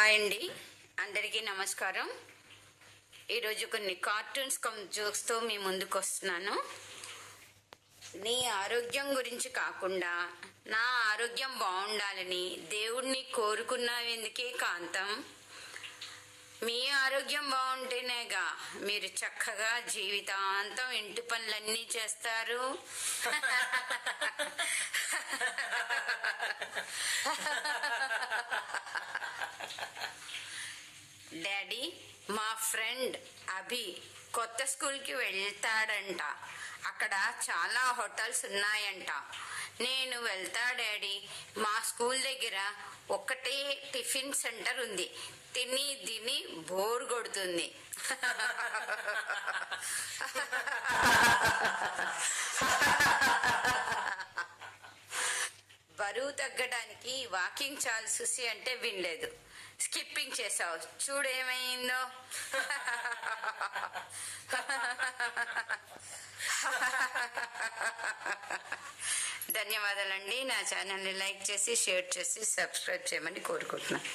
Hi అండి, అందరికీ నమస్కారం. ఈరోజు కొన్ని కార్టూన్స్ జోక్స్తో మీ ముందుకు వస్తున్నాను. నీ ఆరోగ్యం గురించి కాకుండా నా ఆరోగ్యం బాగుండాలని దేవుణ్ణి కోరుకున్నావెందుకే కాంతం? మీ ఆరోగ్యం బాగుంటేనేగా మీరు చక్కగా జీవితాంతం ఇంటి పనులన్నీ చేస్తారు. డాడీ, మా ఫ్రెండ్ అభి కొత్త స్కూల్కి వెళ్తాడంట. అక్కడ చాలా హోటల్స్ ఉన్నాయంట. నేను వెళ్తా డాడీ. మా స్కూల్ దగ్గర ఒక్కటే టిఫిన్ సెంటర్ ఉంది. తిని తిని బోర్ కొడుతుంది. బరువు తగ్గడానికి వాకింగ్ చాలు సుసి అంటే వినలేదు. స్కిప్పింగ్ చేసావు, చూడేమైందో. ధన్యవాదాలండి. నా ఛానల్ని లైక్ చేసి షేర్ చేసి సబ్స్క్రైబ్ చేయమని కోరుకుంటున్నాను.